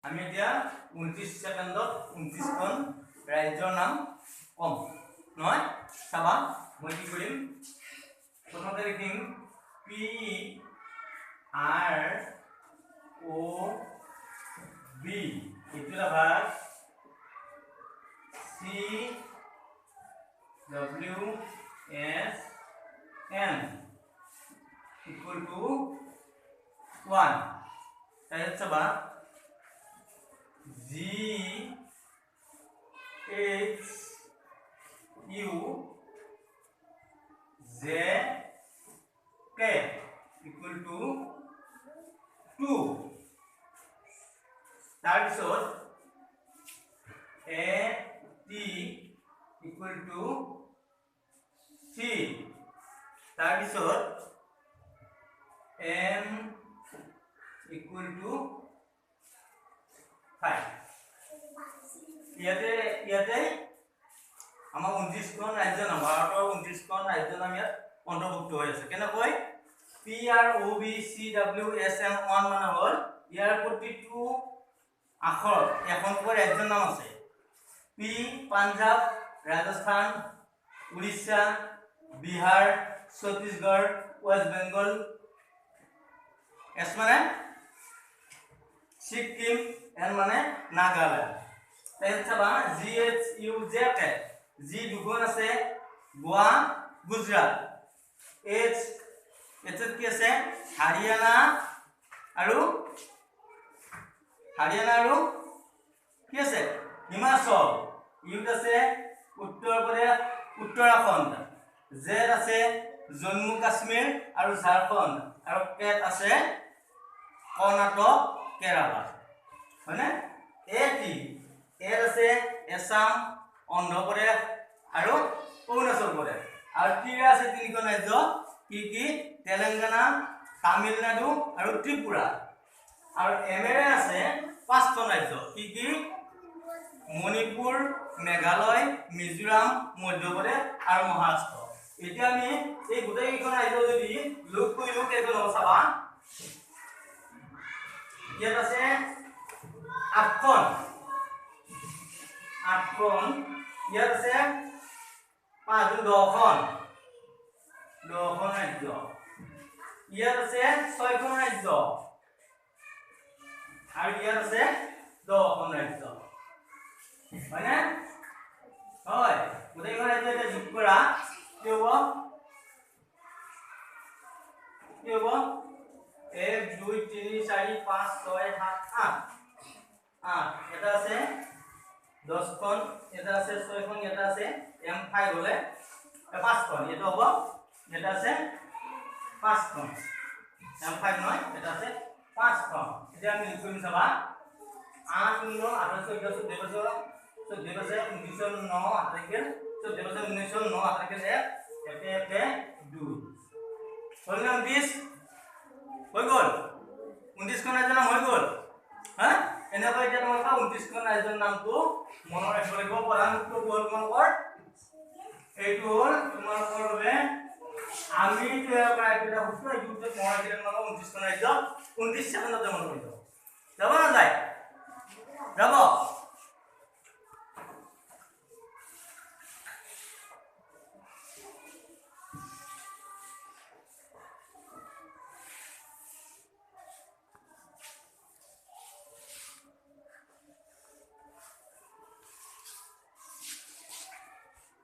আমি এতিয়া 29 সেকেন্ডত 29 খন ৰাজ্যৰ নাম কম নহয় চাবা মই কি কৰিম প্ৰথমতে লিখিম P R O B ইটোলা ভাগ C W S N equal to 1 তাৰপিছত চাবা G H U Z K equal to 2 তাৰপিছত A T equal to 3 তাৰপিছত M equal to 5 ইয়াতে আমাৰ 29 খন ৰাজ্য নাম ভাৰতৰ 29 খন ৰাজ্য নাম ইয়াত অন্তৰ্ভুক্ত হৈ আছে কেনেকৈ P R O B C W S M 1 মানে হ'ল ইয়াৰ প্ৰতিটো আখৰ এখনকৈ ৰাজ্যৰ নাম আছে P Punjab Rajasthan Orissa Bihar Chhattisgarh West Bengal S মানে সিকিম N মানে Nagaland তেনচাবা G H U Z K G দুখন আছে গোৱা গুজৰাট H কি আছে হাৰিয়ানা আৰু কি আছে হিমাচল U আছে উত্তৰ প্ৰদেশ উত্তৰাখণ্ড Z আছে জম্মু কাশ্মীৰ আৰু ঝাৰখণ্ড আৰু K আছে কৰ্ণাটক কেৰালা হয়নে A আছে এছাম অন্ধ্ৰ প্ৰদেশ আৰু অৰুণাচল প্ৰদেশ আৰু T আছে তিনিখন ৰাজ্য কি তেলেংগানা তামিলনাডু আৰু ত্ৰিপুৰা আৰু M আছে পাঁচখন ৰাজ্য কি মণিপুৰ মেঘালয় মিজোৰাম মধ্যপ্ৰদেশ আৰু মহাৰাষ্ট্ৰ এতিয়া আমি এই গোটেইকেইখন ৰাজ্য যদি লগ কৰিলো কেইখন হ'ব চাবা ইয়াত আছে আঠখন ইয়াত আছে 10খন ৰাজ্য ইয়াত আছে 6খন ৰাজ্য আৰু ইয়াত আছে 10খন ৰাজ্য হয়নে হয় গোটেইখন ৰাজ্য এটা যোগ কৰা কি হ'ব 1 2 3 4 5 6 7 8 এটা আছে 10খন এটা আছে 6খন এটা আছে M5 হলে 5খন এটা হ'ব এটা আছে 5খন M5 নহয় এটা আছে 5খন এতিয়া আমি লিখিম চাবা 8 9 18 14 14 বছৰ 19 9 তাৰিখে 14 বছৰ 19 9 তাৰিখে 1 2 হ'ল নাম 20 হৈ গ'ল 29 খন ৰাজ্যৰ নাম হৈ গ'ল হা এনেকৈ এতিয়া তোমালোকে 29 খন ৰাজ্যৰ নামটো মনত ৰাখিব লাগিব প্ৰধান উত্তৰটো হ'ল তোমালোকৰ এইটো হ'ল তোমালোকৰ বাবে আমি তৈয়াৰ কৰা এটা সূত্ৰ এইটো মনত ৰাখিলে তোমালোকৰ 29 খন ৰাজ্য 29 ছেকেণ্ডত মনত ৰাখিব যাব